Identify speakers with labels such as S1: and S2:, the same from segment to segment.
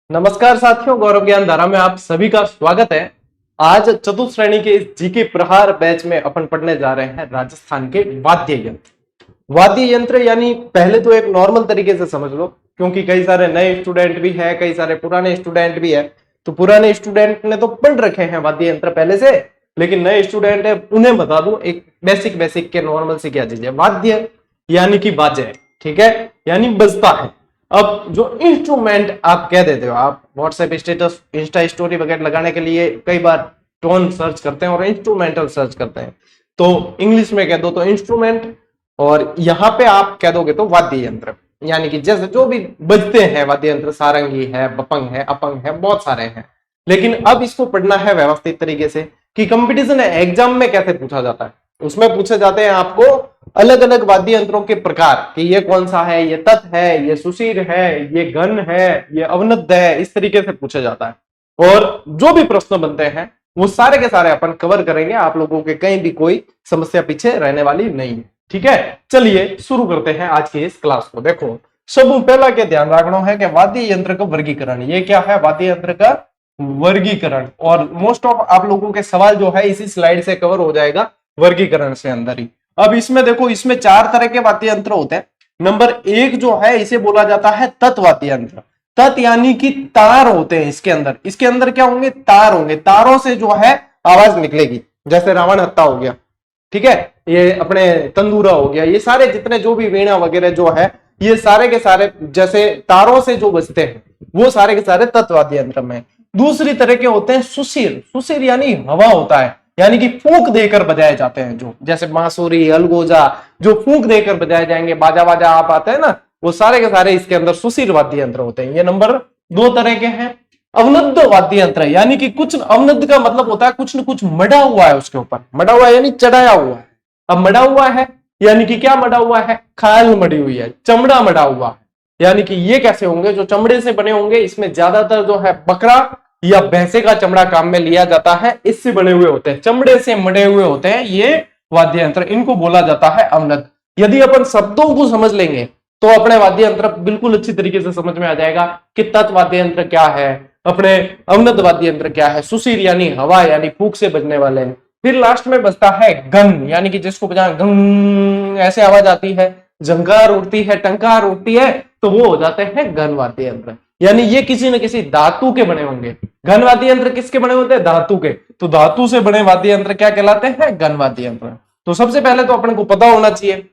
S1: नमस्कार साथियों, गौरव ज्ञान धारा में आप सभी का स्वागत है। आज चतुर्थ श्रेणी के इस जीके प्रहार बैच में अपन पढ़ने जा रहे हैं राजस्थान के वाद्य यंत्र। वाद्य यंत्र यानी पहले तो एक नॉर्मल तरीके से समझ लो, क्योंकि कई सारे नए स्टूडेंट भी है, कई सारे पुराने स्टूडेंट भी है। तो पुराने स्टूडेंट ने तो पढ़ रखे हैं वाद्य यंत्र पहले से, लेकिन नए स्टूडेंट है उन्हें बता दूं एक बेसिक के नॉर्मल से क्या चीज है। वाद्य यानी कि बाजे, ठीक है, यानी बजता है। अब जो इंस्ट्रूमेंट आप कह देते हो, आप व्हाट्सएप स्टेटस, इंस्टा स्टोरी वगैरह लगाने के लिए कई बार टोन सर्च करते हैं और इंस्ट्रूमेंटल सर्च करते हैं, तो इंग्लिश में कह दो तो इंस्ट्रूमेंट, और यहाँ पे आप कह दोगे तो वाद्य यंत्र। यानी कि जैसे जो भी बजते हैं वाद्य यंत्र, सारंगी है, बपंग है, अपंग है, बहुत सारे हैं। लेकिन अब इसको पढ़ना है व्यवस्थित तरीके से कि कंपटीशन एग्जाम में कैसे पूछा जाता है। उसमें पूछे जाते हैं आपको अलग अलग वाद्य यंत्रों के प्रकार कि ये कौन सा है, ये तत् है, ये सुशीर है, ये घन है, ये अवनद्ध है, इस तरीके से पूछा जाता है। और जो भी प्रश्न बनते हैं वो सारे के सारे अपन कवर करेंगे, आप लोगों के कहीं भी कोई समस्या पीछे रहने वाली नहीं है। ठीक है, चलिए शुरू करते हैं आज की इस क्लास को। देखो, सब पहला के ध्यान रखना है कि वाद्य यंत्र का वर्गीकरण। ये क्या है? वाद्य यंत्र का वर्गीकरण। और मोस्ट ऑफ आप लोगों के सवाल जो है इसी स्लाइड से कवर हो जाएगा, वर्गीकरण से अंदर ही। अब इसमें देखो, इसमें 4 तरह के वाद्य यंत्र होते हैं। नंबर 1 जो है इसे बोला जाता है तत् वाद्य यंत्र। तत् यानी कि तार होते हैं इसके अंदर। इसके अंदर क्या होंगे? तार होंगे। तारों से जो है आवाज निकलेगी, जैसे रावण हत्ता हो गया, ठीक है, ये अपने तंदूरा हो गया, ये सारे जितने जो भी वीणा वगैरह जो है, ये सारे के सारे जैसे तारों से जो बजते हैं वो सारे के सारे तत् वाद्य यंत्र में। दूसरी तरह के होते हैं सुशीर। सुशीर यानी हवा होता है, यानी कि फूंक देकर बजाए जाते हैं, जो जैसे बांसुरी, अलगोजा, जो फूंक देकर बजाए जाएंगे, बाजा बाजा आप आते हैं ना, वो सारे के सारे इसके अंदर सुशीर वाद्य यंत्र होते हैं। ये नंबर 2 तरह के हैं। अवनद्ध वाद्य यंत्र यानी कि कुछ, अवनद्ध का मतलब होता है कुछ न कुछ मढ़ा हुआ है उसके ऊपर। मढ़ा हुआ है यानी चढ़ाया हुआ है। अब मढ़ा हुआ है यानी कि क्या मढ़ा हुआ है? खाल मढ़ी हुई है, चमड़ा मढ़ा हुआ है। यानी कि ये कैसे होंगे? जो चमड़े से बने होंगे, इसमें ज्यादातर जो है बकरा या भैंसे का चमड़ा काम में लिया जाता है, इससे बने हुए होते हैं, चमड़े से मढ़े हुए होते हैं ये वाद्य यंत्र। इनको बोला जाता है अवनद्ध। यदि अपन शब्दों को समझ लेंगे तो अपने वाद्य यंत्र बिल्कुल अच्छी तरीके से समझ में आ जाएगा कि तत् वाद्य यंत्र क्या है, अपने अवनद्ध वाद्य यंत्र क्या है। सुशीर यानी हवा, यानी फूंक से बजने वाले हैं। फिर लास्ट में बजता है गन, यानी कि जिसको बजा गंग ऐसे आवाज आती है, झंकार उठती है, टंकार उठती है, तो वो हो जाते हैं घन वाद्य यंत्र। यानी ये किसी न किसी धातु के बने होंगे। घन वाद्य यंत्र किसके बने होते हैं? धातु के। तो धातु से बने वाद्य यंत्र क्या कहलाते हैं? घन वाद्य यंत्र। तो सबसे पहले तो अपने को पता होना चाहिए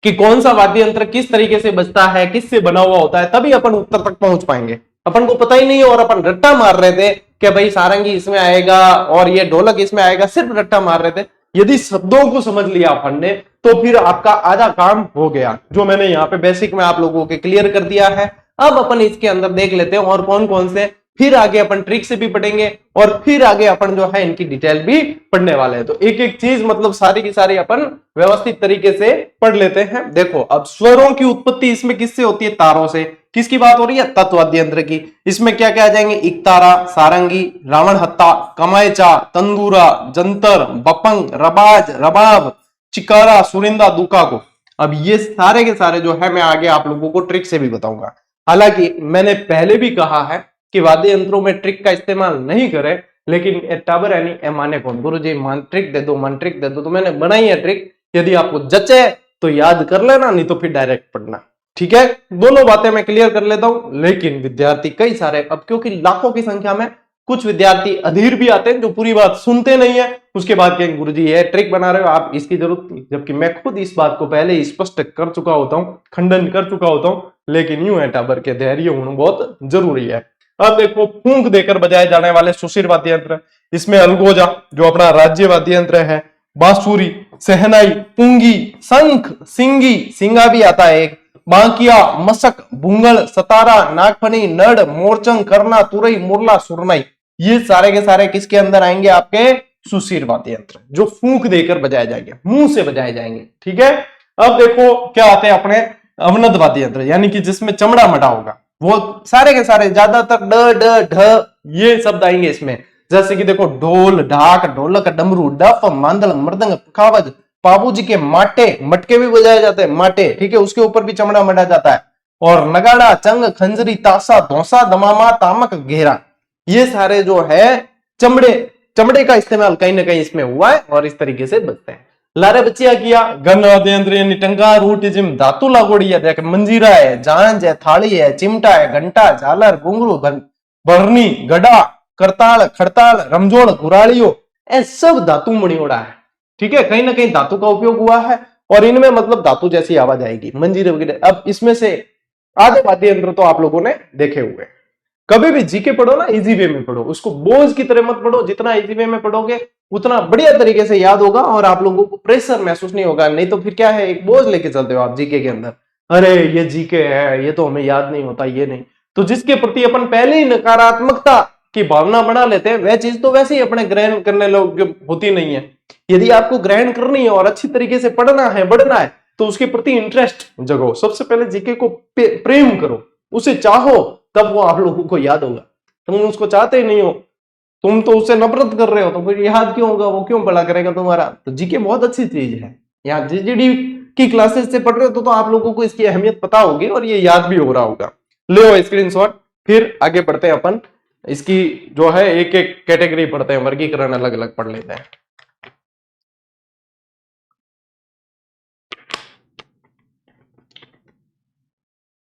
S1: कि कौन सा वाद्य यंत्र किस तरीके से बजता है, किससे बना हुआ होता है, तभी अपन उत्तर तक पहुंच पाएंगे। अपन को पता ही नहीं है और अपन रट्टा मार रहे थे कि भाई सारंगी इसमें आएगा और ये ढोलक इसमें आएगा, सिर्फ रट्टा मार रहे थे। यदि शब्दों को समझ लिया अपन ने तो फिर आपका आधा काम हो गया, जो मैंने यहाँ पे बेसिक में आप लोगों के क्लियर कर दिया है। अब अपन इसके अंदर देख लेते हैं और कौन कौन से, फिर आगे अपन ट्रिक से भी पढ़ेंगे और फिर आगे अपन जो है इनकी डिटेल भी पढ़ने वाले हैं। तो एक एक चीज मतलब सारी की सारी अपन व्यवस्थित तरीके से पढ़ लेते हैं। देखो, अब स्वरों की उत्पत्ति इसमें किससे होती है? तारों से। किसकी बात हो रही है? तत् वाद्य यंत्र की। इसमें क्या क्या आ जाएंगे? इकतारा, सारंगी, रावण हत्ता, कमायचा, तंदूरा, जंतर, बपंग, रबाज, रबाब, चिकारा, सुरिंदा, दुका को। अब ये सारे के सारे जो है मैं आगे आप लोगों को ट्रिक से भी बताऊंगा। हालांकि मैंने पहले भी कहा है कि वाद्य यंत्रों में ट्रिक का इस्तेमाल नहीं करें, लेकिन टाबर यानी ए माने कौन? गुरु जी ट्रिक दे दो, ट्रिक दे दो, तो मैंने बनाई है ट्रिक। यदि आपको जचे तो याद कर लेना, नहीं तो फिर डायरेक्ट पढ़ना। ठीक है, दोनों बातें मैं क्लियर कर लेता हूं। लेकिन विद्यार्थी कई सारे, अब क्योंकि लाखों की संख्या में कुछ विद्यार्थी अधीर भी आते हैं जो पूरी बात सुनते नहीं है, उसके बाद कहेंगे गुरुजी ये ट्रिक बना रहे हो आप, इसकी जरूरत नहीं। जबकि मैं खुद इस बात को पहले ही स्पष्ट कर चुका होता हूं, खंडन कर चुका होता हूं। लेकिन यूं है टाबर के धैर्य होना बहुत जरूरी है। अब देखो, फूंक देकर बजाए जाने वाले सुशीर वाद्य यंत्र, इसमें अलगोजा जो अपना राज्य वाद्य यंत्र है, बांसुरी, सहनाई, पुंगी, शंख, सिंगी, सिंगा भी आता है एक, बांकिया, मसक, भूंगल, सतारा, नागफनी, नड़, मोरचंग, करना, तुरई, मुरला, सुरनाई, ये सारे के सारे किसके अंदर आएंगे? आपके सुशीर वाद्य यंत्र, जो फूंक देकर बजाए जाएंगे, मुंह से बजाए जाएंगे। ठीक है, अब देखो क्या आते हैं अपने अवनद्ध वाद्य यंत्र, यानी कि जिसमें चमड़ा मटा होगा। वो सारे के सारे ज्यादातर ड ड ढ ये शब्द आएंगे इसमें। जैसे कि देखो, ढोल, ढाक, ढोलक, डमरू, डफ, मांदल, मृदंग, पखावज, बाबूजी के माटे, मटके भी बजाए जाते हैं, माटे, ठीक है, उसके ऊपर भी चमड़ा मढ़ा जाता है। और नगाड़ा, चंग, खंजरी, तासा, धौसा, दमामा, तामक, घेरा, ये सारे जो है चमड़े चमड़े का इस्तेमाल कहीं ना कहीं इसमें हुआ है और इस तरीके से बचते हैं। लारे बच्चिया किया गन वाद्य यंत्र यानी टंका, रूट, जिम, धातु लागोड़ी है, देख मंजीरा है, झांझ है, थाली है, चिमटा है, घंटा, झालर, घुंघरू, भरनी, गड़ा, करताल, खड़ताल, रमजोड़, घुराड़ियों, ये सब धातु मणियोड़ा है। ठीक है, कहीं ना कहीं धातु का उपयोग हुआ है और इनमें मतलब धातु जैसी आवाज आएगी, मंजीरे वगैरह। अब इसमें से आधे वाद्य यंत्र तो आप लोगों ने देखे हुए। कभी भी जीके पढ़ो ना, इजी वे में पढ़ो, उसको बोझ की तरह मत पढ़ो। जितना इजी वे में पढ़ोगे उतना बढ़िया तरीके से याद होगा और आप लोगों को प्रेशर महसूस नहीं होगा। नहीं तो फिर क्या है, एक बोझ लेके चलते हो आप जीके के अंदर, अरे ये जीके है, ये तो हमें याद नहीं होता, ये नहीं। तो जिसके प्रति अपन पहले ही नकारात्मकता की भावना बना लेते हैं, वह चीज तो वैसे ही अपने ग्रहण करने लोग होती नहीं है। यदि आपको ग्रहण करनी है और अच्छी तरीके से पढ़ना है, बढ़ना है, तो उसके प्रति इंटरेस्ट जगो। सबसे पहले जीके को प्रेम करो, उसे चाहो, तब वो आप लोगों को याद होगा। तुम उसको चाहते ही नहीं हो, तुम तो उससे नफरत कर रहे हो, तो फिर याद क्यों होगा, वो क्यों पढ़ा करेगा तुम्हारा। तो जीके बहुत अच्छी चीज है। यहाँ जीजीडी की क्लासेस से पढ़ रहे हो तो आप लोगों को इसकी अहमियत पता होगी और ये याद भी हो रहा होगा। ले स्क्रीनशॉट, फिर आगे पढ़ते हैं अपन। इसकी जो है एक एक कैटेगरी पढ़ते हैं, वर्गीकरण अलग अलग पढ़ लेते हैं।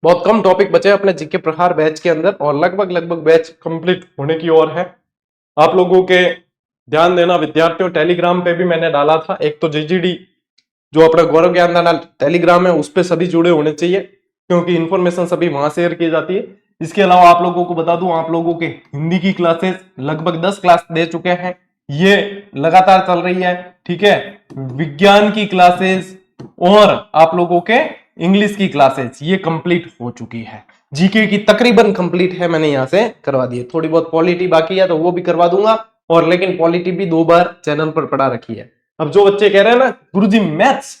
S1: बहुत कम टॉपिक बचे अपने जीके प्रहार बैच के अंदर और लगभग बैच कंप्लीट होने की ओर है। आप लोगों के ध्यान देना विद्यार्थियों, टेलीग्राम पे भी मैंने डाला था एक, तो जीजीडी जो अपना गौरव ज्ञानदान टेलीग्राम है उस पर सभी जुड़े होने चाहिए, क्योंकि इंफॉर्मेशन सभी वहां शेयर की जाती है। इसके अलावा आप लोगों को बता दूं, आप लोगों के हिंदी की क्लासेस लगभग 10 क्लास दे चुके हैं, ये लगातार चल रही है। ठीक है, विज्ञान की क्लासेस और आप लोगों के इंग्लिश की क्लासेस ये कंप्लीट हो चुकी है। जीके की तकरीबन कंप्लीट है, मैंने यहां से करवा दी है। थोड़ी बहुत पॉलिटी बाकी है तो वो भी करवा दूंगा, और लेकिन पॉलिटी भी 2 बार चैनल पर पढ़ा रखी है। अब जो बच्चे कह रहे हैं ना गुरुजी मैथ्स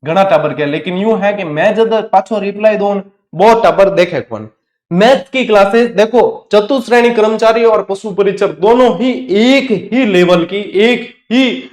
S1: घना टाबर के, लेकिन यूं है कि मैं जब पाछो रिप्लाई दो बहुत टाबर देखे कौन। मैथ की क्लासेस देखो, चतुश्रेणी कर्मचारी और पशु परिचर दोनों ही एक ही लेवल की, एक ही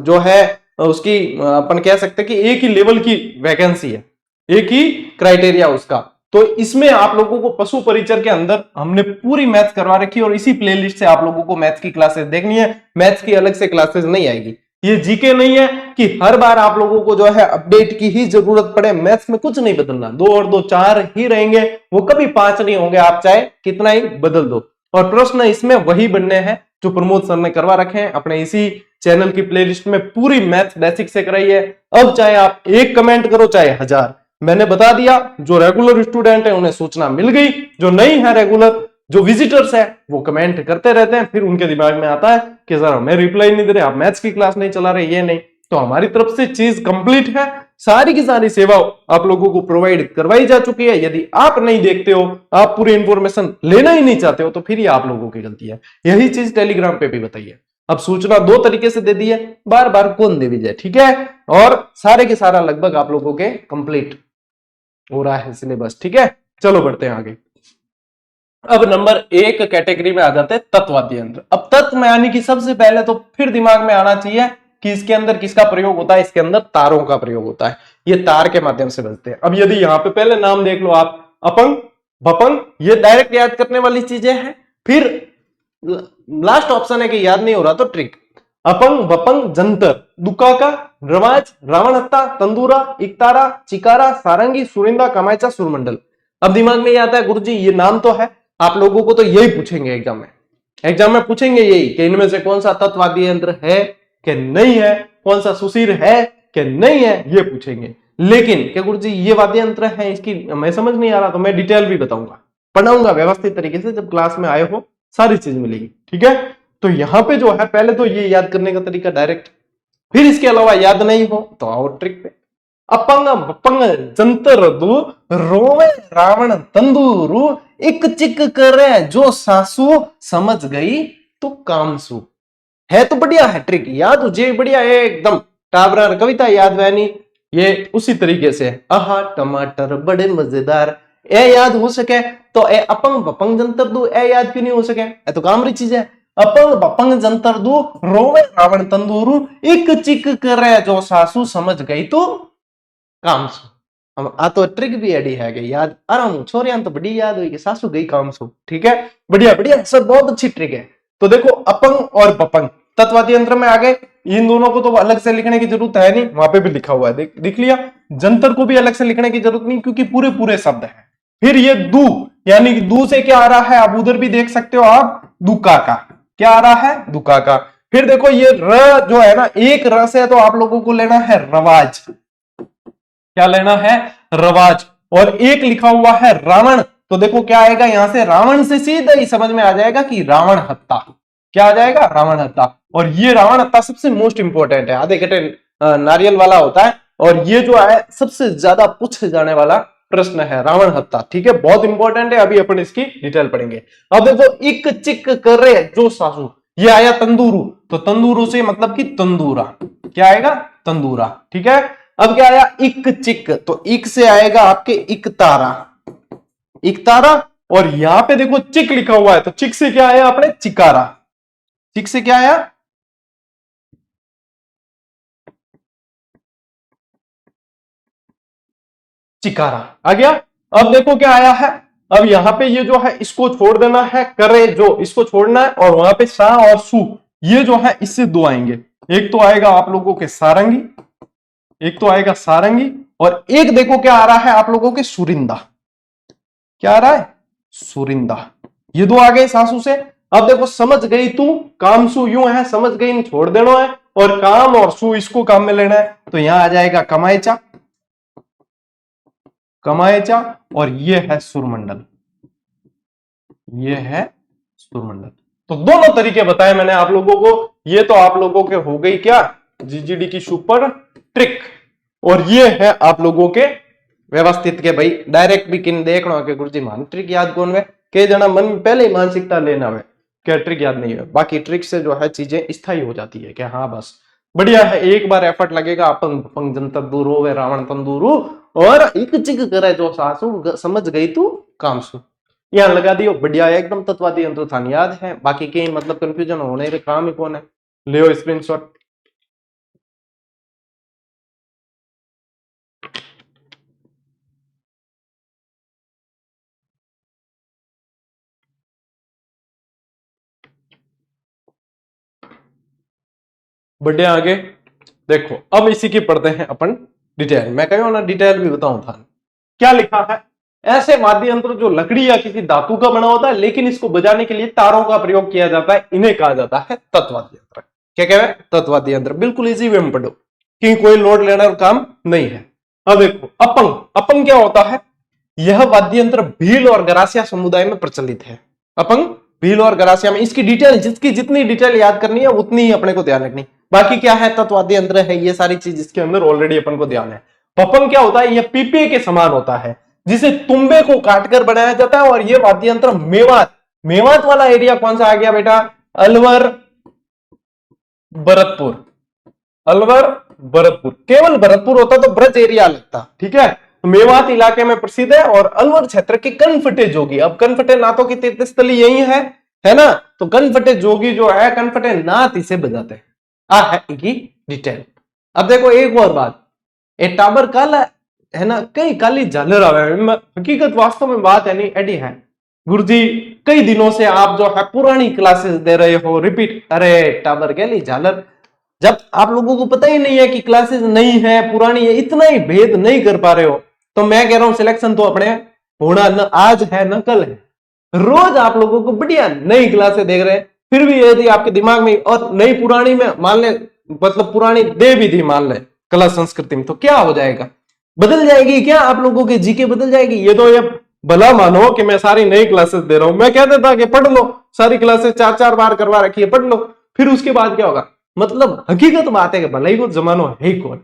S1: जो है उसकी अपन कह सकते हैं कि एक ही लेवल की वैकेंसी है, एक ही क्राइटेरिया उसका। तो इसमें आप लोगों को पशु परिचर के अंदर हमने पूरी मैथ्स करवा रखी है और इसी प्लेलिस्ट से आप लोगों को मैथ्स की क्लासेस देखनी है। मैथ्स की अलग से क्लासेस नहीं आएगी। ये जीके नहीं है कि हर बार आप लोगों को जो है अपडेट की ही जरूरत पड़े। मैथ्स में कुछ नहीं बदलना, 2 और 2 4 ही रहेंगे, वो कभी 5 नहीं होंगे, आप चाहे कितना ही बदल दो। और प्रश्न इसमें वही बनने हैं जो प्रमोद सर ने करवा रखे हैं अपने इसी चैनल की प्लेलिस्ट में। पूरी मैथ्स बेसिक से कराई है। अब चाहे आप 1 कमेंट करो चाहे 1000, मैंने बता दिया। जो रेगुलर स्टूडेंट है उन्हें सूचना मिल गई, जो नहीं है रेगुलर, जो विजिटर्स है वो कमेंट करते रहते हैं, फिर उनके दिमाग में आता है कि सर हमें रिप्लाई नहीं दे रहे, आप मैथ्स की क्लास नहीं चला रहे, ये नहीं। तो हमारी तरफ से चीज कंप्लीट है, सारी की सारी सेवा आप लोगों को प्रोवाइड करवाई जा चुकी है। यदि आप नहीं देखते हो, आप पूरी इंफॉर्मेशन लेना ही नहीं चाहते हो, तो फिर ये आप लोगों की गलती है। यही चीज टेलीग्राम पे भी बताइए। अब सूचना 2 तरीके से दे दी है, बार बार कौन दे भी जाए, ठीक है। और सारे के सारा लगभग आप लोगों के कंप्लीट हो रहा है सिलेबस, ठीक है। चलो बढ़ते हैं आगे। अब नंबर 1 कैटेगरी में आ जाते हैं तत्वाद्य यंत्र। अब तत्व में आने की सबसे पहले तो फिर दिमाग में आना चाहिए कि इसके अंदर किसका प्रयोग होता है। इसके अंदर तारों का प्रयोग होता है, ये तार के माध्यम से बजते हैं। अब यदि यहाँ पे पहले नाम देख लो आप, अपंग, भपंग, ये डायरेक्ट याद करने वाली चीजें हैं। फिर लास्ट ऑप्शन है कि याद नहीं हो रहा तो ट्रिक। अपंग, भपंग, जंतर, दुकाका, रवाज, रावण हत्ता, तंदूरा, इकतारा, चिकारा, सारंगी, सुरिंदा, कमायचा, सुरमंडल। अब दिमाग में ये आता है गुरुजी ये नाम तो है, आप लोगों को तो यही पूछेंगे एग्जाम में। एग्जाम में पूछेंगे यही कि इनमें से कौन सा तत्वाद्य यंत्र है कि नहीं है, कौन सा सुशीर है कि नहीं है, ये पूछेंगे। लेकिन क्या गुरुजी ये वाद्य यंत्र है, इसकी मैं समझ नहीं आ रहा, तो मैं डिटेल भी बताऊंगा, पढ़ाऊंगा व्यवस्थित तरीके से। जब क्लास में आए हो सारी चीज मिलेगी, ठीक है। तो यहां पे जो है पहले तो ये याद करने का तरीका डायरेक्ट, फिर इसके अलावा याद नहीं हो तो आओ ट्रिक पे। अपंग, भपंग, जंतर दू, रोवे रावण तंदूरू, इक चिक करे जो सासू, समझ गई तो कामसू। है तो बढ़िया है, ट्रिक याद हो जे बढ़िया है एकदम। टाबरा कविता याद वैनी ये उसी तरीके से। आहा टमाटर बड़े मजेदार, ए याद हो सके तो ए अपंग भपंग जंतर दू ए याद क्यों नहीं हो सके, ए तो काम री चीज है। अपंग भपंग जंतर दू, रोवे रावण तंदूरू, इक चिक करे जो सासू, समझ गई तो कामसू। हम आ तो ट्रिक भी एडी है कि याद आराम छोरियां तो बड़ी याद हुई कि सासू गई काम सो, ठीक है, बढ़िया बढ़िया सर, बहुत अच्छी ट्रिक है। तो देखो अपंग और बपंग तत्वादी यंत्र में आ गए, इन दोनों को तो अलग से लिखने की जरूरत है नहीं, वहां पे भी लिखा हुआ है, दिख लिया। जंतर को भी अलग से लिखने की जरूरत नहीं क्योंकि पूरे पूरे शब्द है। फिर ये दू, यानी कि दू से क्या आ रहा है, आप उधर भी देख सकते हो आप, दुका का क्या आ रहा है, दुका का। फिर देखो ये र जो है ना, एक र से तो आप लोगों को लेना है रवाज, क्या लेना है, रवाज। और एक लिखा हुआ है रावण, तो देखो क्या आएगा यहां से, रावण से सीधा ही समझ में आ जाएगा कि रावण हत्ता, क्या आ जाएगा, रावण हत्ता। और ये रावण हत्ता सबसे मोस्ट इंपॉर्टेंट है, आधे घंटे नारियल वाला होता है, और ये जो है सबसे ज्यादा पूछे जाने वाला प्रश्न है, रावण हत्ता, ठीक है, बहुत इंपॉर्टेंट है। अभी अपन इसकी डिटेल पढ़ेंगे। अब देखो इक चिक करे जो सासू, ये आया तंदूरू, तो तंदूरू से मतलब कि तंदूरा, क्या आएगा, तंदूरा, ठीक है। अब क्या आया, इक चिक, तो इक से आएगा आपके इक तारा, इक तारा। और यहां पे देखो चिक लिखा हुआ है, तो चिक से क्या आया अपने, चिकारा, चिक से क्या आया, चिकारा आ गया। अब देखो क्या आया है, अब यहां पे ये जो है इसको छोड़ देना है, करे जो, इसको छोड़ना है, और वहां पे सा और सु, ये जो है इससे दो आएंगे, एक तो आएगा आप लोगों के सारंगी, एक तो आएगा सारंगी, और एक देखो क्या आ रहा है आप लोगों के सुरिंदा, क्या आ रहा है, सुरिंदा, ये दो आ गए सासू से। अब देखो समझ गई तू, काम सु यूं है, समझ गई छोड़ देना है, और काम और सु इसको काम में लेना है, तो यहां आ जाएगा कमाएचा, कमाएचा, और ये है सुरमंडल, ये है सुरमंडल। तो दोनों तरीके बताए मैंने आप लोगों को, ये तो आप लोगों के हो गई क्या, जीजीडी की सुपर ट्रिक, और ये है आप लोगों के व्यवस्थित के भाई डायरेक्ट भी किन देखना के गुरुजी मान ट्रिक याद कौन वे, कई जना मन में पहले ही मानसिकता लेना है क्या ट्रिक याद नहीं है, बाकी ट्रिक से जो है चीजें स्थायी हो जाती है, क्या हाँ बस बढ़िया है, एक बार एफर्ट लगेगा, अपन पंग जनता दूर हो वे रावण तंदूरू, और एक चिक करे जो सासू, समझ गई तू काम सु, यहां लगा दियो, बढ़िया एकदम तत्वादी यंत्र था याद है, बाकी कहीं मतलब कंफ्यूजन होने रे काम ही कौन है, ले स्क्रीनशॉट। बढ़िया आगे देखो, अब इसी की पढ़ते हैं अपन डिटेल, मैं कहूं ना डिटेल भी बताऊं था, क्या लिखा है, ऐसे वाद्य यंत्र जो लकड़ी या किसी धातु का बना होता है लेकिन इसको बजाने के लिए तारों का प्रयोग किया जाता है, इन्हें कहा जाता है तत्वाद्य यंत्र। क्या कह रहे हैं, तत्वाद्य यंत्र, बिल्कुल इजी वे में पढ़ो कि कोई लोड लेना काम नहीं है। अब देखो अपंग, अपंग क्या होता है, यह वाद्य यंत्र भील और गरासिया समुदाय में प्रचलित है, अपंग भील और गरासिया में, इसकी डिटेल जिसकी जितनी डिटेल याद करनी है उतनी ही अपने को ध्यान रखनी, बाकी क्या है तत्वाद्य यंत्र है, ये सारी चीज इसके अंदर ऑलरेडी अपन को ध्यान है। पपंग क्या होता है, यह पीपे के समान होता है जिसे तुम्बे को काटकर बनाया जाता है, और यह वाद्य यंत्र मेवात, मेवात वाला एरिया कौन सा आ गया बेटा, अलवर भरतपुर, अलवर भरतपुर, केवल भरतपुर होता तो ब्रज एरिया लगता, ठीक है, तो मेवात इलाके में प्रसिद्ध है, और अलवर क्षेत्र के कनफटे जोगी, अब कनफटे नाथों की तीर्थस्थली यही है ना, तो कनफटे जोगी जो है कनफटे नाथ इसे बजाते हैं, आ है इनकी डिटेल। अब देखो एक और बात, ए टाबर काला है ना, कई काली झालर आवे, हकीकत वास्तव में बात है नहीं एडी है, गुरुजी कई दिनों से आप जो है पुरानी क्लासेस दे रहे हो रिपीट, अरे टाबर कैली झालर, जब आप लोगों को पता ही नहीं है कि क्लासेस नहीं है पुरानी है, इतना ही भेद नहीं कर पा रहे हो, तो मैं कह रहा हूं सिलेक्शन तो अपने होना न आज है न कल है, रोज आप लोगों को बढ़िया नई क्लासें देख रहे हैं, फिर भी यदि आपके दिमाग में, और नई पुरानी में मान ले, मतलब पुरानी दे भी थी मान ले कला संस्कृति में, तो क्या हो जाएगा, बदल जाएगी क्या, आप लोगों की जीके बदल जाएगी, ये तो ये भला मानो कि मैं सारी नई क्लासेस दे रहा हूं, मैं कहता था कि पढ़ लो सारी क्लासेस 4-4 बार करवा रखी है, पढ़ लो, फिर उसके बाद क्या होगा, मतलब हकीकत बात है कि भलाई को जमानो है ही कौन।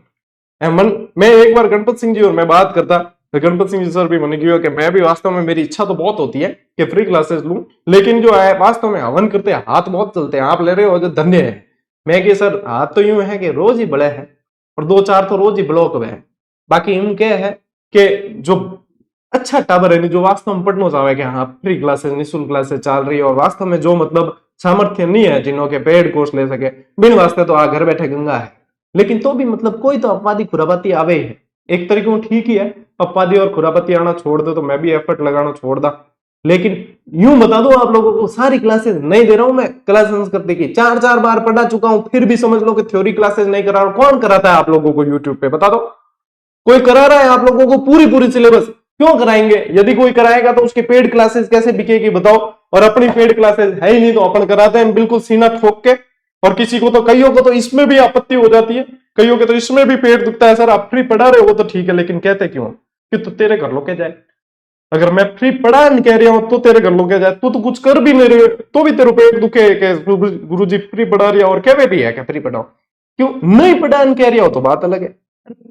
S1: मैं एक बार गणपत सिंह जी और मैं बात करता, तो गणपत सिंह जी सर भी मैंने किया कि मैं भी वास्तव में मेरी इच्छा तो बहुत होती है कि फ्री क्लासेस लूं, लेकिन जो है वास्तव में हवन करते हाथ बहुत चलते हैं, आप ले रहे हो जो धन्य है, मैं कि सर हाथ तो यूं है कि रोज ही बड़े हैं, और 2-4 तो रोज ही ब्लॉक हुए हैं, बाकी यूं क्या है कि जो अच्छा टावर है जो वास्तव में पढ़ना चाहे कि हाँ फ्री क्लासेस निःशुल्क क्लासेस चल रही है, और वास्तव में जो मतलब सामर्थ्य नहीं है जिन्हों के पेड कोर्स ले सके, बिन वास्ते तो घर बैठे गंगा है, लेकिन तो भी मतलब कोई तो अपवादी खुराबाती आवे है, एक तरीके में ठीक ही है, अपवादी और खुरापति आना छोड़ दो तो मैं भी एफर्ट लगाना छोड़ दा। लेकिन यूं बता दो आप लोगों को, सारी क्लासेस नहीं दे रहा हूं मैं, कला संस्कृति की 4-4 बार पढ़ा चुका हूं, फिर भी समझ लो कि थ्योरी क्लासेस नहीं करा रहा हूं। कौन कराता है आप लोगों को यूट्यूब पे, बता दो। कोई करा रहा है आप लोगों को पूरी पूरी सिलेबस? क्यों कराएंगे? यदि कोई कराएगा तो उसकी पेड क्लासेस कैसे बिकेगी बताओ? और अपनी पेड क्लासेस है ही नहीं तो अपन कराते हैं बिल्कुल सीना ठोक के। और किसी को तो, कईयों को तो इसमें भी आपत्ति हो जाती है, कईयों के तो इसमें भी पेट दुखता है, सर आप फ्री पढ़ा रहे हो तो ठीक है, लेकिन कहते क्यों कि तू तेरे घर लोग के जाए। अगर मैं फ्री पढ़ा नहीं कह रहा हूं तो तेरे घर लोग के जाए, तू तो कुछ कर भी नहीं रहे तो भी तेरे पेट दुखे के गुरु जी फ्री पढ़ा रही है और कह भी है क्या फ्री पढ़ाओ। क्यों नहीं पढ़ान कह रही हो तो बात अलग है,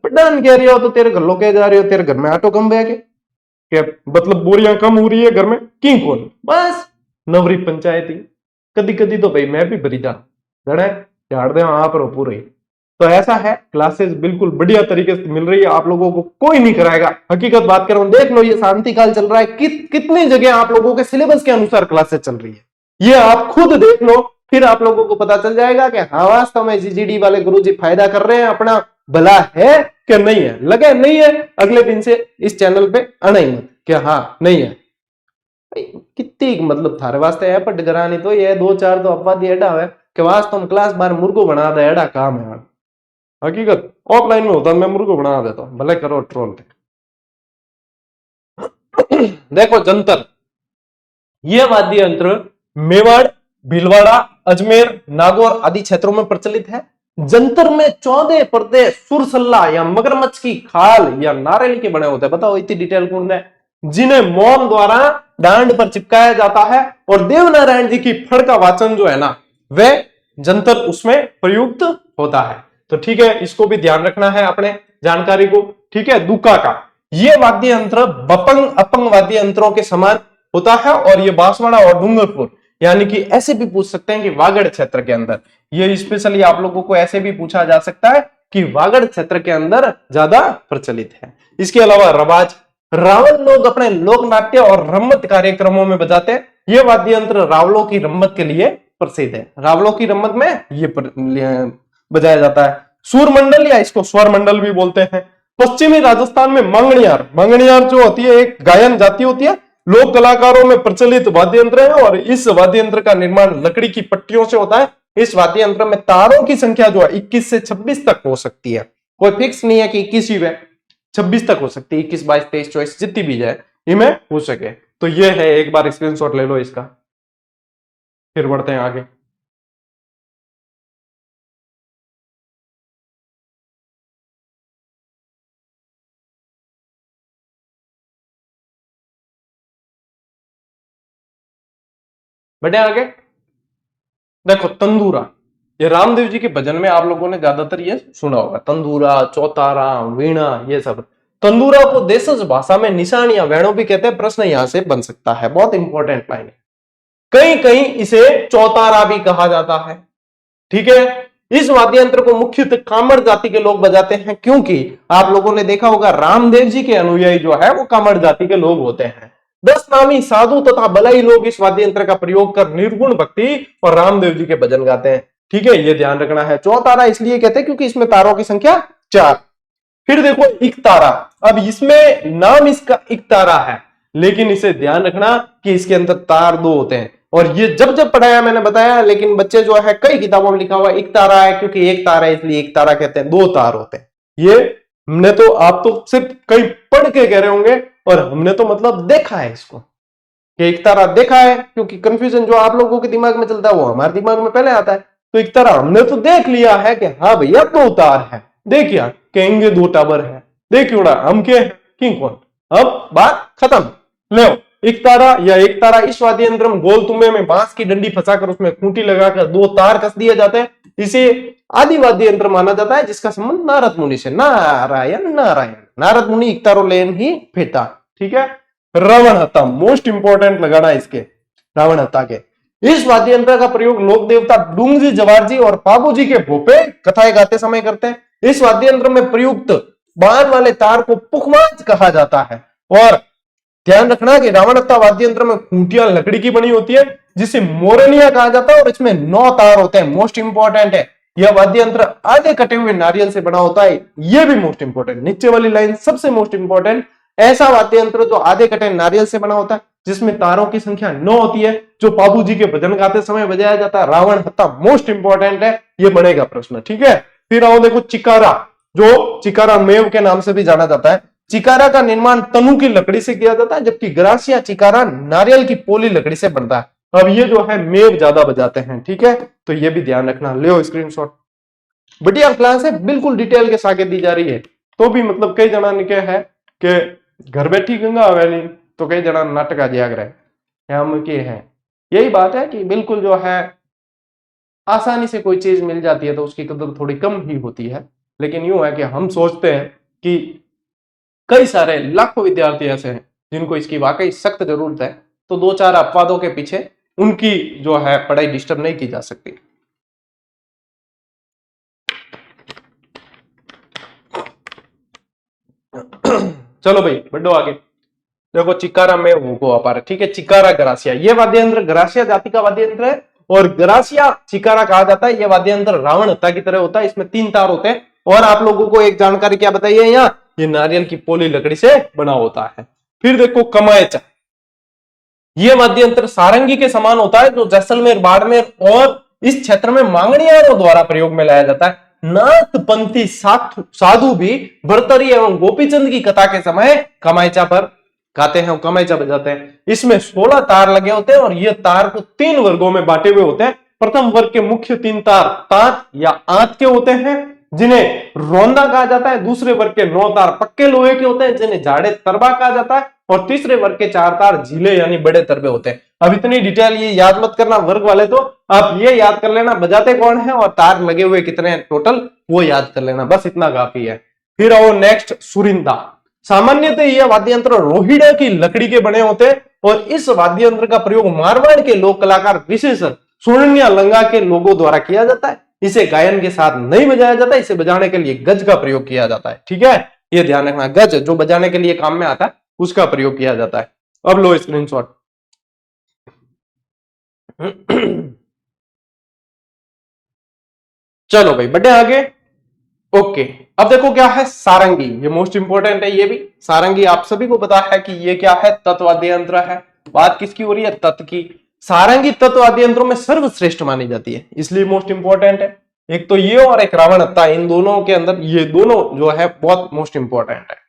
S1: पढ़ान कह रही हो तो तेरे घर लोग के जा रहे हो, तेरे घर में आटो कम बह के क्या मतलब बोरियां कम हो रही है घर में की कौन, बस नवरी पंचायती। कदी कदी तो भाई मैं भी भरी जा जड़े झाड़ दे आप रो पूरे। तो ऐसा है, क्लासेस बिल्कुल बढ़िया तरीके से मिल रही है आप लोगों को, कोई नहीं कराएगा। हकीकत बात कर रहा हूं, देख लो ये शांति काल चल रहा है, कितनी जगह आप लोगों के सिलेबस के अनुसार क्लासेस चल रही है, ये आप खुद देख लो, फिर आप लोगों को पता चल जाएगा कि हाँ वास्तव में जीजीडी वाले गुरुजी फायदा कर रहे हैं, अपना भला है कि नहीं है। लगे नहीं है, अगले दिन से इस चैनल पे आना ही मत कि हाँ नहीं है। कितनी मतलब थारे वास्ते एफर्ट करानी तो ये 2-4 तो अपवादी एडा है कि वास्तव में क्लास बार मुर्गो बना दे, एडा काम है। हकीकत ऑफलाइन में होता मैं मुर्गो बना देता हूं, भले करो ट्रोल। देखो जंतर, ये वाद्य यंत्र मेवाड़, भीलवाड़ा, अजमेर, नागौर आदि क्षेत्रों में प्रचलित है। जंतर में 14 पर्दे सुरसल्ला या मगरमच्छ की खाल या नारियल के बने होते हैं। बताओ इतनी डिटेल कौन है? जिन्हें मौन द्वारा डांड पर चिपकाया जाता है और देवनारायण जी की फड़ का वाचन जो है ना, वह जंतर उसमें प्रयुक्त होता है। तो ठीक है, इसको भी ध्यान रखना है अपने जानकारी को। ठीक है, दुका का ये वाद्य यंत्र बपंग अपंग वाद्य यंत्रों के समान होता है और ये बांसवाड़ा और डूंगरपुर, यानी कि ऐसे भी पूछ सकते हैं कि वागड़ क्षेत्र के अंदर, ये स्पेशली आप लोगों को ऐसे भी पूछा जा सकता है कि वागड़ क्षेत्र के अंदर ज्यादा प्रचलित है। इसके अलावा रबाज, रावण लोग अपने लोक नाट्य और रम्मत कार्यक्रमों में बजाते हैं। ये वाद्य यंत्र रावलों की रम्मत के लिए प्रसिद्ध है। रावलों की रम्मत में ये बजाया जाता है। सूरमंडल या इसको स्वर मंडल भी बोलते हैं। पश्चिमी राजस्थान में मंगनियार, मंगनियार जो होती है एक गायन जाति होती है, लोक कलाकारों में प्रचलित वाद्य यंत्र है और इस वाद्य यंत्र का निर्माण लकड़ी की पट्टियों से होता है। इस वाद्य यंत्र में तारों की संख्या जो है 21 से 26 तक हो सकती है, कोई फिक्स नहीं है कि 21 ही है, 26 तक हो सकती है, 21, 22, 23, 24 जितनी भी जाए इनमें हो सके। तो ये है, एक बार स्क्रीनशॉट ले लो इसका, फिर बढ़ते हैं आगे। बढ़े आगे। देखो तंदूरा, ये रामदेव जी के भजन में आप लोगों ने ज्यादातर ये सुना होगा, तंदूरा, चौतारा, वीणा, ये सब। तंदूरा को देशज भाषा में निशान या वेणु भी कहते हैं। प्रश्न यहां से बन सकता है, बहुत इंपॉर्टेंट लाइन है। कहीं कहीं इसे चौतारा भी कहा जाता है। ठीक है, इस वाद्य यंत्र को मुख्यतः कामड़ जाति के लोग बजाते हैं, क्योंकि आप लोगों ने देखा होगा रामदेव जी के अनुयायी जो है वो कामड़ जाति के लोग होते हैं। 10 नामी साधु तथा बलई लोग इस वाद्य यंत्र का प्रयोग कर निर्गुण भक्ति और रामदेव जी के भजन गाते हैं। ठीक है, ये ध्यान रखना है। चौतारा इसलिए कहते हैं क्योंकि इसमें तारों की संख्या 4। फिर देखो इकतारा, अब इसमें नाम इसका इकतारा है, लेकिन इसे ध्यान रखना कि इसके अंदर तार 2 होते हैं। और ये जब जब पढ़ाया मैंने बताया, लेकिन बच्चे जो है कई किताबों में लिखा हुआ एक तारा है, क्योंकि एक तार है इसलिए एक तारा कहते हैं, 2 तार होते हैं। ये हमने तो, आप तो सिर्फ कई पढ़ के कह रहे होंगे और हमने तो मतलब देखा है इसको कि एक तारा देखा है, क्योंकि कंफ्यूजन जो आप लोगों के दिमाग में चलता है वो हमारे दिमाग में पहले आता है। तो एक तारा हमने तो देख लिया है कि हाँ भैया 2 तार है, देखिए कहेंगे 2 टावर है, देखिए हम के किंग कौन, अब बात खत्म। ले एक तारा या एक तारा, इस वाद्य यंत्र में गोल तुम्बे में बांस की डंडी फंसाकर उसमें खूंटी लगाकर 2 तार कस दिए जाते हैं। इसे आदि वाद्य यंत्र माना जाता है, जिसका संबंध नारद मुनि से। नारायण नारायण, नारद मुनि एक तारो लेन ही फेता। ठीक है, रावण हत्ता मोस्ट इंपोर्टेंट लगाना इसके, रावण हत्ता के। इस वाद्य यंत्र का प्रयोग लोक देवता डूंगजी जवारजी और पाबूजी के भोपे कथाएं गाते समय करते हैं। इस वाद्य यंत्र में प्रयुक्त बाण वाले तार को पुखमांच कहा जाता है। और ध्यान रखना कि रावणत्ता वाद्य यंत्र में खूंटियां लकड़ी की बनी होती है, जिसे मोरनिया कहा जाता है, और इसमें 9 तार होते हैं। मोस्ट इंपॉर्टेंट है, यह वाद्य यंत्र आधे कटे हुए नारियल से बना होता है। यह भी मोस्ट इंपोर्टेंट, नीचे वाली लाइन सबसे मोस्ट इंपोर्टेंट। ऐसा वाद्य यंत्र जो आधे कटे नारियल से बना होता है, जिसमें तारों की संख्या 9 होती है, जो बाबू जी के भजन गाते समय बजाया जाता है। रावण हत्ता मोस्ट इंपोर्टेंट है, ये बनेगा प्रश्न, ठीक है। फिर आओ देखो चिकारा, जो चिकारा मेव के नाम से भी जाना जाता है। चिकारा का निर्माण तनु की लकड़ी से किया जाता है, जबकि ग्रासिया चिकारा नारियल की पोली लकड़ी से बनता है। अब ये जो है मेव ज्यादा बजाते हैं, ठीक है, तो ये भी ध्यान रखना। ले स्क्रीनशॉट। बढ़िया क्लास है, बिल्कुल डिटेल के साथ दी जा रही है। तो भी मतलब कई जना ने क्या है कि घर बैठी गंगा हवेली, तो कई जना नाटक आ जाग रहे हम के है। यही बात है कि बिल्कुल जो है आसानी से कोई चीज मिल जाती है तो उसकी कदर थोड़ी कम ही होती है। लेकिन यूं है कि हम सोचते हैं कि कई सारे लाखों विद्यार्थी ऐसे हैं जिनको इसकी वाकई सख्त जरूरत है, तो दो चार अपवादों के पीछे उनकी जो है पढ़ाई डिस्टर्ब नहीं की जा सकती। चलो भाई बढ़ो आगे। देखो चिकारा में वो अपार, ठीक है, चिकारा ग्रासिया, ये वाद्य यंत्र ग्रासिया जाति का वाद्य यंत्र है, और ग्रासिया चिकारा कहा जाता है। ये वाद्य यंत्र रावण हत्था की तरह होता है, इसमें 3 तार होते हैं। और आप लोगों को एक जानकारी क्या बताइए, यहाँ ये नारियल की पोली लकड़ी से बना होता है। फिर देखो कमायचा, ये वाद्य यंत्र सारंगी के समान होता है, जो जैसलमेर, बाड़मेर और इस क्षेत्र में मांगणियारों द्वारा प्रयोग में लाया जाता है। नाथपंथी साधु भी भरतरी एवं गोपीचंद की कथा के समय कमायचा पर गाते हैं, कमायचा बजाते हैं। इसमें 16 तार लगे होते हैं, और ये तार को 3 वर्गों में बांटे हुए होते हैं। प्रथम वर्ग के मुख्य 3 तार तात या आंत के होते हैं, जिन्हें रोंदा कहा जाता है। दूसरे वर्ग के 9 तार पक्के लोहे के होते हैं, जिन्हें जाड़े तरबा कहा जाता है। और तीसरे वर्ग के 4 तार झीले यानी बड़े तरबे होते हैं। अब इतनी डिटेल ये याद मत करना वर्ग वाले, तो आप ये याद कर लेना बजाते कौन है और तार लगे हुए कितने हैं टोटल, वो याद कर लेना, बस इतना काफी है। फिर आओ नेक्स्ट सुरिंदा। सामान्यतः यह वाद्य यंत्र रोहिड़ा की लकड़ी के बने होते हैं, और इस वाद्य यंत्र का प्रयोग मारवाड़ के लोक कलाकार विशेषकर सुरण्या लंगा के लोगों द्वारा किया जाता है। इसे गायन के साथ नहीं बजाया जाता, इसे बजाने के लिए गज का प्रयोग किया जाता है, ठीक है, ये ध्यान रखना। गज जो बजाने के लिए काम में आता है उसका प्रयोग किया जाता है। अब लो स्क्रीनशॉट। चलो भाई बढ़े आगे। ओके, अब देखो क्या है सारंगी, ये मोस्ट इंपोर्टेंट है। ये भी सारंगी आप सभी को पता है कि ये क्या है, तत्वाद्य यंत्र है। बात किसकी हो रही है, तत् की। सारंगी तत्वाद्य यंत्रों में सर्वश्रेष्ठ मानी जाती है, इसलिए मोस्ट इंपोर्टेंट है। एक तो ये और एक रावण हत्था, इन दोनों के अंदर ये दोनों जो है बहुत मोस्ट इंपोर्टेंट है।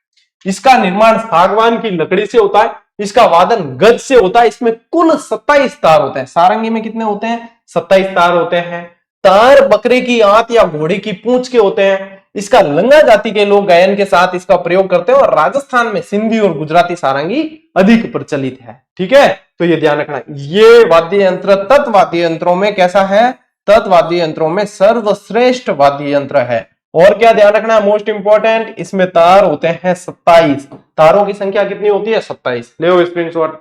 S1: इसका निर्माण सागवान की लकड़ी से होता है, इसका वादन गज से होता है। इसमें कुल 27 तार होते हैं। सारंगी में कितने होते हैं, 27 तार होते हैं। तार बकरे की आंत या घोड़े की पूंछ के होते हैं। इसका लंगा जाति के लोग गायन के साथ इसका प्रयोग करते हैं, और राजस्थान में सिंधी और गुजराती सारंगी अधिक प्रचलित है, ठीक है, तो ये ध्यान रखना। ये वाद्य यंत्र तत्वाद्य यंत्रों में कैसा है, तत्वाद्य यंत्रों में सर्वश्रेष्ठ वाद्य यंत्र है। और क्या ध्यान रखना है, मोस्ट इंपोर्टेंट, इसमें तार होते हैं 27। तारों की संख्या कितनी होती है, 27। ले स्क्रीनशॉट।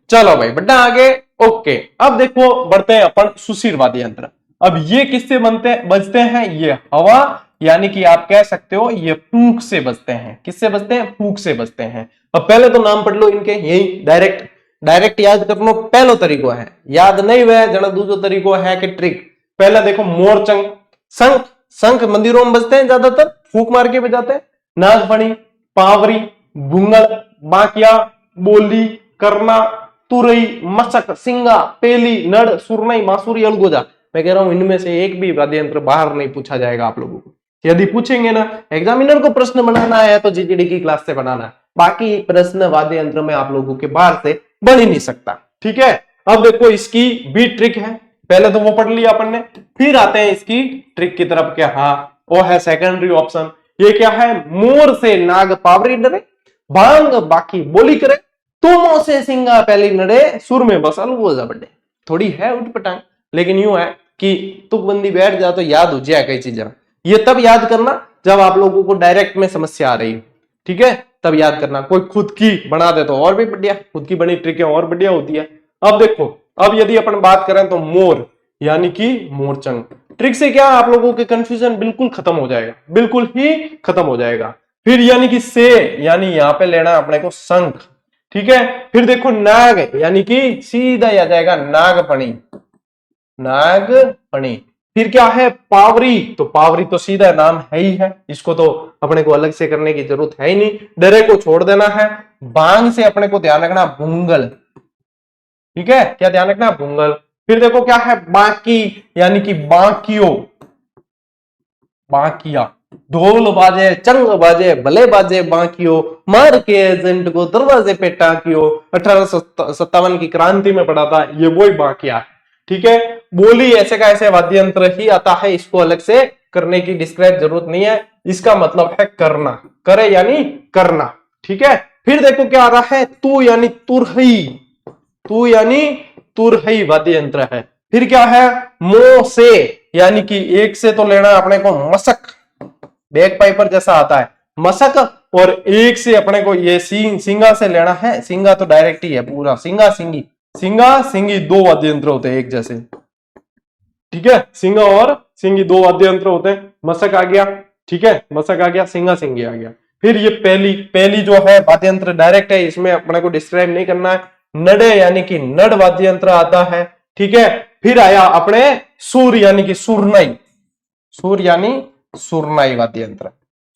S1: चलो भाई बढ़ना आगे। ओके, अब देखो बढ़ते हैं अपन सुशिर वाद्य यंत्र। अब ये किससे बजते हैं, ये हवा यानी कि आप कह सकते हो ये फूंक से बजते हैं। किससे बजते हैं, फूंक से बजते हैं। अब पहले तो नाम पढ़ लो इनके, यही डायरेक्ट याद कर लो। पहलो तरीको है, याद नहीं हुआ जरा दूसरो तरीको है कि ट्रिक। पहला देखो मोरचंग, शंख। शंख मंदिरों में बजते हैं, ज्यादातर फूंक मार के बजाते हैं। नागफणी, पावरी, बुंगल, बाकिया, बोली, करना, तुरई, मशक, सिंगा, पेली, नड़, सुरनई, मासूरी, अलगोजा। मैं कह रहा हूं इनमें से एक भी वाद्य यंत्र बाहर नहीं पूछा जाएगा आप लोगों को। यदि पूछेंगे ना, एग्जामिनर को प्रश्न बनाना है तो जीजीडी की क्लास से बनाना है, बाकी प्रश्न वाद्य यंत्र में आप लोगों के बाहर से बन ही नहीं सकता, ठीक है। अब देखो इसकी भी ट्रिक है, पहले तो वो पढ़ लिया अपन ने, फिर आते हैं इसकी ट्रिक की तरफ। क्या, हाँ वो है सेकेंडरी ऑप्शन। ये क्या है, मोर से नाग पावरी डरे, भांग बाकी बोली करे, तुमो से सिंगा पहली नड़े, सुर में बस अलगोजा बड़े। थोड़ी है उठपटांग, लेकिन यूं है कि तुकबंदी बैठ जा तो याद हो जाए कई चीजें। ये तब याद करना जब आप लोगों को डायरेक्ट में समस्या आ रही हो, ठीक है, तब याद करना। कोई खुद की बना दे तो और भी बढ़िया, खुद की बनी ट्रिकें और बढ़िया होती है। अब देखो, अब यदि अपन बात करें तो मोर यानी कि मोरचंग, ट्रिक से क्या आप लोगों के कंफ्यूजन बिल्कुल खत्म हो जाएगा, बिल्कुल ही खत्म हो जाएगा। फिर यानी कि से, यानी यहां पे लेना अपने को शंख, ठीक है। फिर देखो नाग, यानी कि सीधा आ जाएगा नागफणी, नागफणी। फिर क्या है, पावरी। तो पावरी तो सीधा नाम है ही है, इसको तो अपने को अलग से करने की जरूरत है ही नहीं, डरे को छोड़ देना है। बांग से अपने को ध्यान रखना भूंगल, ठीक है, क्या ध्यान रखना, भूंगल। फिर देखो क्या है, बाकी यानी कि बाकियो, बाकिया। ढोल बाजे चंग बाजे भले बाजे बाकियो, मार के एजेंट को दरवाजे पे टाकियो। 1857 की क्रांति में पड़ा था, ये वही बाकिया है, ठीक है। बोली ऐसे का ऐसे वाद्य यंत्र ही आता है, इसको अलग से करने की डिस्क्राइब जरूरत नहीं है, इसका मतलब है करना, करे यानी करना, ठीक है। फिर देखो क्या आ रहा है, तू यानी तुरही, तू यानी तुरही वाद्य यंत्र है। फिर क्या है, मो से यानी कि एक से तो लेना अपने को मसक, बैक पाइपर जैसा आता है मसक, और एक से अपने को ये सिंगा से लेना है, सिंगा तो डायरेक्ट ही है पूरा, सिंगा सिंगी, सिंगा सिंगी दो वाद्य यंत्र होते हैं एक जैसे, ठीक है। सिंगा और सिंगी दो वाद्य यंत्र होते हैं, मसक आ गया, ठीक है, मसक आ गया, सिंगा सिंगी आ गया। फिर ये पहली पहली जो है वाद्य यंत्र डायरेक्ट है, इसमें अपने को डिस्क्राइब नहीं करना है। नडे यानी कि नड वाद्य यंत्र आता है, ठीक है। फिर आया अपने सुर यानी कि सुरनाई, सुर यानी सुरनाई वाद्य यंत्र,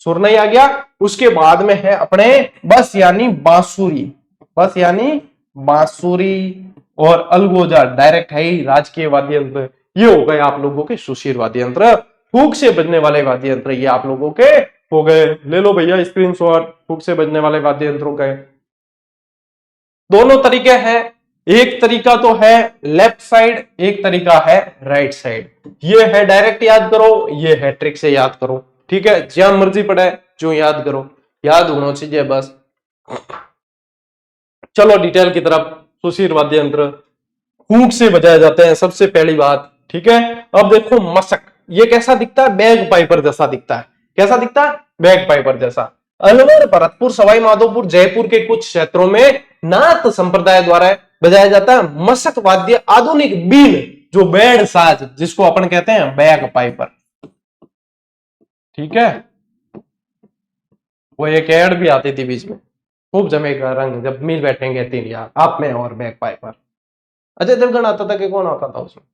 S1: सुरनाई आ गया। उसके बाद में है अपने बस यानी बांसुरी, बस यानी बांसुरी, और अलगोजा डायरेक्ट है ही राजकीय वाद्य यंत्र। ये हो गए आप लोगों के सुशीर वाद्य यंत्र, फूक से बजने वाले वाद्य यंत्र, ये आप लोगों के हो गए। ले लो भैया स्क्रीनशॉट फूक से बजने वाले वाद्य यंत्रों के। दोनों तरीके हैं, एक तरीका तो है लेफ्ट साइड, एक तरीका है राइट साइड। ये है डायरेक्ट याद करो, ये है ट्रिक से याद करो, ठीक है, जहां मर्जी पड़े जो याद करो, याद होना चाहिए बस। चलो डिटेल की तरफ। सुशीर वाद्य यंत्र फूंक से बजाए जाते हैं सबसे पहली बात, ठीक है। अब देखो मसक, ये कैसा दिखता है, बैग पाइपर जैसा दिखता है, कैसा दिखता है, बैग पाइपर जैसा। अलवर, भरतपुर, सवाई माधोपुर, जयपुर के कुछ क्षेत्रों में नाथ संप्रदाय द्वारा बजाया जाता है मसक वाद्य आधुनिक बीन, जो बैंड साज जिसको अपन कहते हैं बैग पाइपर, ठीक है। वो एक एड भी आती थी बीच में, खूब जमेगा रंग जब मिल बैठेंगे तीन यार, आप में और बैग पाइपर। अजय देवगन आता था कि कौन आता था उसमें।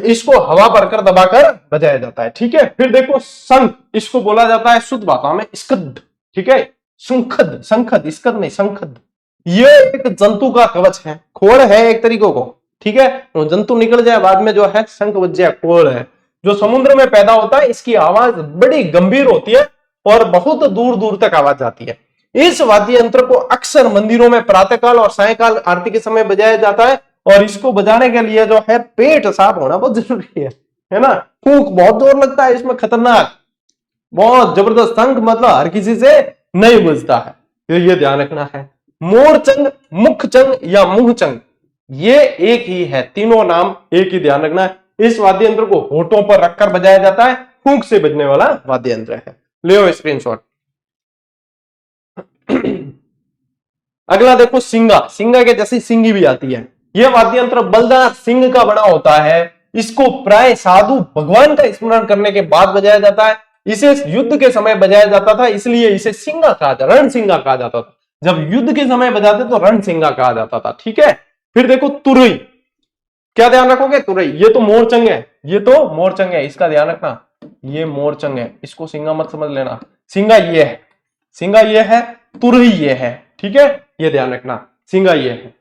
S1: इसको हवा भरकर दबाकर बजाया जाता है, ठीक है। फिर देखो शंख, इसको बोला जाता है शुद्ध भाषा में स्कद, ठीक है, संखद, संखद, स्कद नहीं संखद। ये एक जंतु का कवच है, खोड़ है एक तरीके को, ठीक है। तो जंतु निकल जाए बाद में जो है शंख बज जाए, खोड़ है जो समुद्र में पैदा होता है। इसकी आवाज बड़ी गंभीर होती है और बहुत दूर दूर तक आवाज जाती है। इस वाद्य यंत्र को अक्सर मंदिरों में प्रातःकाल और सायंकाल आरती के समय बजाया जाता है, और इसको बजाने के लिए जो है पेट साफ होना बहुत जरूरी है ना। फूंक बहुत जोर लगता है इसमें, खतरनाक, बहुत जबरदस्त। शंख मतलब हर किसी से नहीं बजता है, तो ये ध्यान रखना है। मोरचंग, मुखचंग या मुंहचंग, ये एक ही है, तीनों नाम एक ही, ध्यान रखना है। इस वाद्य यंत्र को होठों पर रखकर बजाया जाता है, फूंक से बजने वाला वाद्य यंत्र है। ले स्क्रीनशॉट। अगला देखो सिंगा, सिंगा के जैसी सिंगी भी आती है। यह वाद्य यंत्र बलदार सिंह का बना होता है। इसको प्राय साधु भगवान का स्मरण करने के बाद बजाया जाता है। इसे युद्ध के समय बजाया जाता था, इसलिए इसे सिंगा कहा जाता, रण सिंगा कहा जाता था। जब युद्ध के समय बजाते तो रण सिंगा कहा जाता था, ठीक है। फिर देखो तुरई, क्या ध्यान रखोगे, तुरई, ये तो मोरचंग है, ये तो मोरचंग है, इसका ध्यान रखना, ये मोरचंग है, इसको सिंगा मत समझ लेना। सिंगा ये है, सिंगा ये है, तुरई ये है, ठीक है, ये ध्यान रखना, सिंगा ये है।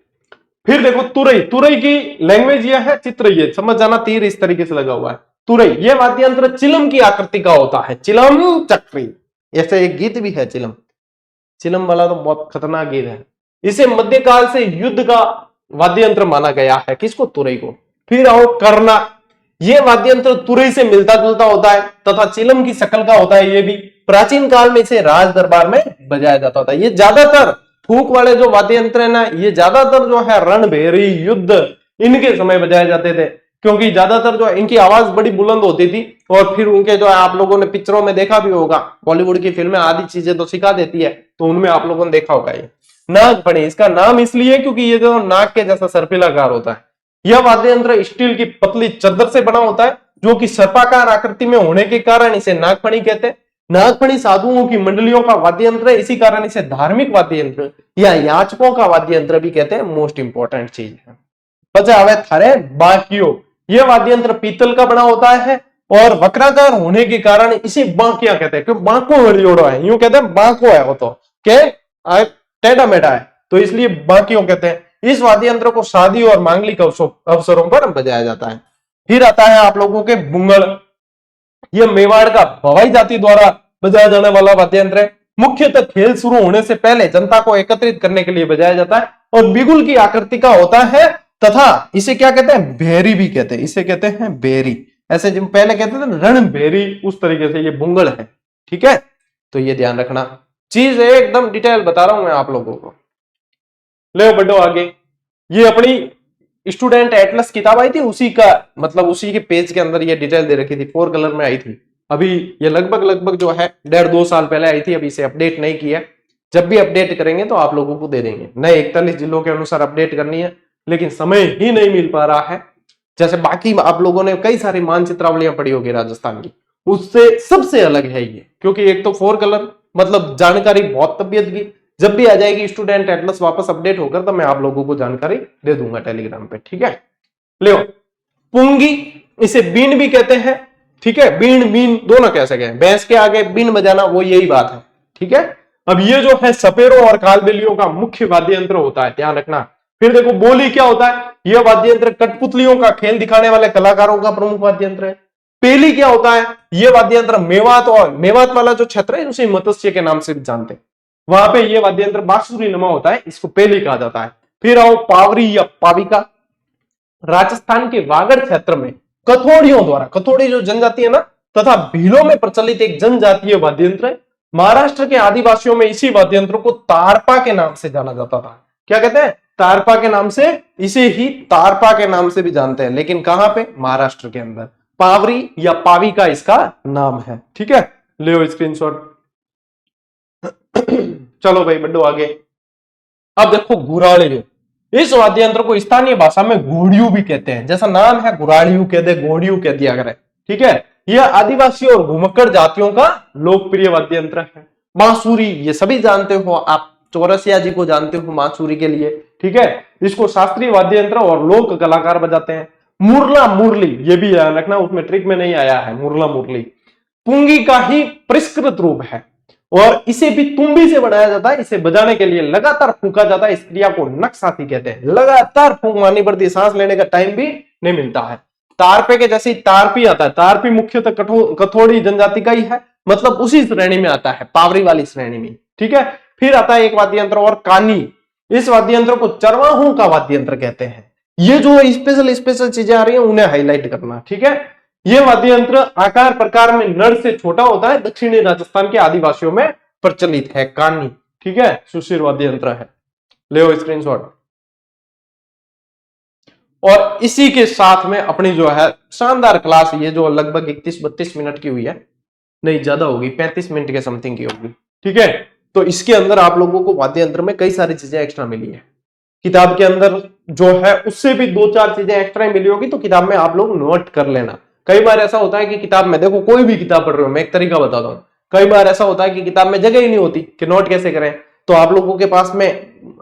S1: फिर देखो तुरई, तुरई की लैंग्वेज ये है, चित्र ये समझ जाना, तीर इस तरीके से लगा हुआ है। तुरई ये वाद्य यंत्र चिलम की आकृति का होता है, चिलम चक्री, ऐसे एक गीत भी है चिलम, चिलम वाला तो बहुत खतरनाक गीत है। इसे मध्यकाल से युद्ध का वाद्य यंत्र माना गया है, किसको, तुरई को। फिर आओ करना, यह वाद्य यंत्र तुरई से मिलता जुलता होता है तथा चिलम की शक्ल का होता है। ये भी प्राचीन काल में इसे राज दरबार में बजाया जाता था। ये ज्यादातर फूक वाले जो वाद्य यंत्र है ना, ये ज्यादातर जो है रणभेरी, युद्ध, इनके समय बजाए जाते थे, क्योंकि ज्यादातर जो इनकी आवाज बड़ी बुलंद होती थी। और फिर उनके जो आप लोगों ने पिक्चरों में देखा भी होगा, बॉलीवुड की फिल्में आदि चीजें तो सिखा देती है, तो उनमें आप लोगों ने देखा होगा। ये नागफणी, इसका नाम इसलिए क्योंकि ये जो नाग के जैसा सर्पिलाकार होता है। यह वाद्य यंत्र स्टील की पतली चद्दर से बना होता है, जो कि सर्पाकार आकृति में होने के कारण इसे नागफणी कहते हैं। नागफणी साधुओं की मंडलियों का वाद्य यंत्र है, इसी कारण इसे धार्मिक वाद्य यंत्र या याचकों का वाद्य यंत्र भी कहते हैं। मोस्ट इंपॉर्टेंट चीज है, पचे आवे थारे बाकियो। ये वाद्य यंत्र पीतल का बना होता है और वक्राकार होने के कारण इसे बांकिया कहते हैं, क्यों बांको जोड़ो है, यूं कहते हैं बांको है वो, तो के टेढ़ा मेढ़ा है, तो इसलिए बांकियों कहते हैं। इस वाद्य यंत्र को शादी और मांगलिक अवसरों पर बजाया जाता है। फिर आता है आप लोगों के बुंगल। यह मेवाड़ का भवाई जाति द्वारा बजाया जाने वाला वाद्य यंत्र है। मुख्यतः खेल शुरू होने से पहले जनता को एकत्रित करने के लिए बजाया जाता है और बिगुल की आकृति का होता है तथा इसे क्या कहते हैं, भेरी भी कहते हैं, इसे कहते हैं भेरी। ऐसे जो पहले कहते थे रण भेरी, उस तरीके से ये बुंगल है। ठीक है, तो ये ध्यान रखना, चीज एकदम डिटेल बता रहा हूं मैं आप लोगों को। ले बढ़ो आगे। ये अपनी स्टूडेंट एटलस किताब आई थी, उसी का मतलब उसी के पेज के अंदर ये डिटेल दे रखी थी, 4 कलर में आई थी। अभी ये लगभग जो है 1.5-2 साल पहले आई थी, अभी इसे अपडेट नहीं किया। जब भी अपडेट करेंगे तो आप लोगों को दे देंगे। नए 41 जिलों के अनुसार अपडेट करनी है, लेकिन समय ही नहीं मिल पा रहा है। जैसे बाकी आप लोगों ने कई सारी मानचित्रावलियां पढ़ी होगी राजस्थान की, उससे सबसे अलग है ये, क्योंकि एक तो 4 कलर मतलब जानकारी बहुत तबियत की। जब भी आ जाएगी स्टूडेंट एटलस वापस अपडेट होकर, तो मैं आप लोगों को जानकारी दे दूंगा टेलीग्राम पे। ठीक है, ले पुंगी, इसे बीन भी कहते हैं। ठीक है, बीन बीन दोनों कह सके, भैंस के आगे बीन बजाना वो यही बात है। ठीक है, अब ये जो है सपेरों और कालबेलियों का मुख्य वाद्य यंत्र होता है, ध्यान रखना। फिर देखो बोली क्या होता है, यह वाद्य यंत्र कठपुतलियों का खेल दिखाने वाले कलाकारों का प्रमुख वाद्य यंत्र है। पेली क्या होता है, यह वाद्य यंत्र मेवात, और मेवात वाला जो क्षेत्र है उसे मत्स्य के नाम से भी जानते हैं, वहां पे यह वाद्य यंत्र बांसुरी नमा होता है, इसको पेली कहा जाता है। फिर आओ पावरी या पाविका। राजस्थान के वागड़ क्षेत्र में कथोड़ियों द्वारा, कथोड़ी जो जनजाति है ना, तथा भीलों में प्रचलित एक जनजातीय वाद्य यंत्र है। महाराष्ट्र के आदिवासियों में इसी वाद्य यंत्र को तारपा के नाम से जाना जाता था। क्या कहते हैं, तारपा के नाम से, इसे ही तारपा के नाम से भी जानते हैं, लेकिन कहां पे, महाराष्ट्र के अंदर। पावरी या पाविका इसका नाम है। ठीक है, ले स्क्रीनशॉट। चलो भाई बढ़ो आगे। अब देखो गुराड़ियों, इस वाद्य यंत्र को स्थानीय भाषा में घोड़ियों भी कहते हैं, जैसा नाम है गुराड़ियों कह दे, घोड़ियों कह दिया करे। ठीक है, यह आदिवासी और घुमक्कड़ जातियों का लोकप्रिय वाद्य यंत्र है। बांसुरी ये सभी जानते हो आप, चौरसिया जी को जानते हो बांसुरी के लिए। ठीक है, इसको शास्त्रीय वाद्य यंत्र और लोक कलाकार बजाते हैं। मुरला मुरली, ये भी याद रखना, उसमें ट्रिक में नहीं आया है, मुरला मुरली पुंगी का ही परिष्कृत रूप है और इसे भी तुम्बी से बनाया जाता है। इसे बजाने के लिए लगातार फूंका जाता है, इस क्रिया को नक्साती कहते हैं। लगातार फूंक मारनी पड़ती है, सांस लेने का टाइम भी नहीं मिलता है। तारपे के जैसे तारपी आता है, तारपी मुख्यतः कथोड़ी जनजाति का ही है, मतलब उसी श्रेणी में आता है, पावरी वाली श्रेणी में। ठीक है, फिर आता है एक वाद्य यंत्र और कानी। इस वाद्य यंत्र को चरवाहों का वाद्य यंत्र कहते हैं। ये जो स्पेशल चीजें आ रही है उन्हें हाईलाइट करना। ठीक है, यह वाद्य यंत्र आकार प्रकार में नर से छोटा होता है, दक्षिणी राजस्थान के आदिवासियों में प्रचलित है कानी। ठीक है, सुशीर वाद्य यंत्र है, ले स्क्रीनशॉट। और इसी के साथ में अपनी जो है शानदार क्लास, ये जो लगभग 31-32 मिनट की हुई है, नहीं ज्यादा होगी, 35 मिनट के समथिंग की होगी। ठीक है, तो इसके अंदर आप लोगों को वाद्य यंत्र में कई सारी चीजें एक्स्ट्रा मिली है। किताब के अंदर जो है उससे भी 2-4 चीजें एक्स्ट्रा मिली होगी, तो किताब में आप लोग नोट कर लेना। कई बार ऐसा होता है कि किताब में, देखो कोई भी किताब पढ़ रहे हो, मैं एक तरीका बताता हूं, कई बार ऐसा होता है कि किताब में जगह ही नहीं होती कि नोट कैसे करें। तो आप लोगों के पास में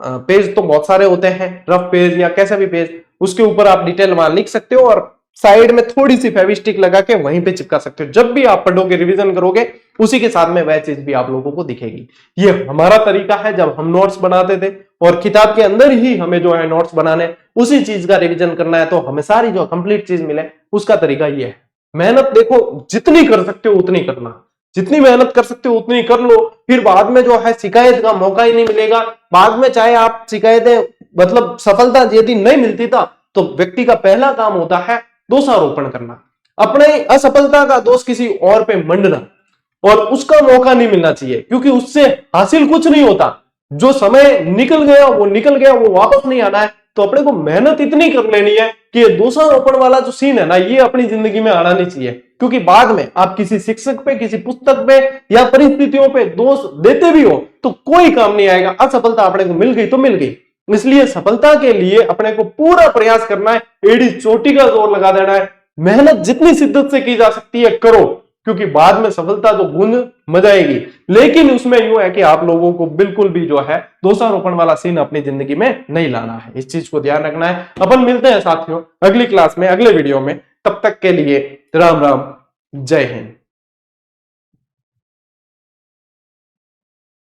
S1: पेज तो बहुत सारे होते हैं, रफ पेज या कैसा भी पेज, उसके ऊपर आप डिटेल वहां लिख सकते हो और साइड में थोड़ी सी फेविस्टिक लगा के वहीं पे चिपका सकते हो। जब भी आप पढ़ोगे, रिवीजन करोगे, उसी के साथ में वह चीज भी आप लोगों को दिखेगी। ये हमारा तरीका है, जब हम नोट्स बनाते थे और किताब के अंदर ही हमें जो है नोट्स बनाने, उसी चीज का रिवीजन करना है, तो हमें सारी जो कंप्लीट चीज मिले, उसका तरीका ये है। मेहनत देखो जितनी कर सकते हो उतनी करना, जितनी मेहनत कर सकते हो उतनी कर लो। फिर बाद में जो है शिकायत का मौका ही नहीं मिलेगा। बाद में चाहे आप शिकायतें, मतलब सफलता यदि नहीं मिलती था, तो व्यक्ति का पहला काम होता है दोषारोपण करना, अपने असफलता का दोष किसी और पे मंडना, और उसका मौका नहीं मिलना चाहिए, क्योंकि उससे हासिल कुछ नहीं होता। जो समय निकल गया वो निकल गया, वो वापस नहीं आना है। तो अपने को मेहनत इतनी कर लेनी है कि दोषारोपण वाला जो सीन है ना, ये अपनी जिंदगी में आना नहीं चाहिए, क्योंकि बाद में आप किसी शिक्षक पे, किसी पुस्तक पे या परिस्थितियों पे दोष देते भी हो तो कोई काम नहीं आएगा। असफलता अपने को मिल गई तो मिल गई। इसलिए सफलता के लिए अपने को पूरा प्रयास करना है, एड़ी चोटी का जोर लगा देना है। मेहनत जितनी शिद्दत से की जा सकती है करो, क्योंकि बाद में सफलता तो गूंज मजाएगी, लेकिन उसमें यूं है कि आप लोगों को बिल्कुल भी जो है दोषारोपण वाला सीन अपनी जिंदगी में नहीं लाना है। इस चीज को ध्यान रखना है। अपन मिलते हैं साथियों अगली क्लास में, अगले वीडियो में। तब तक के लिए राम राम, जय हिंद।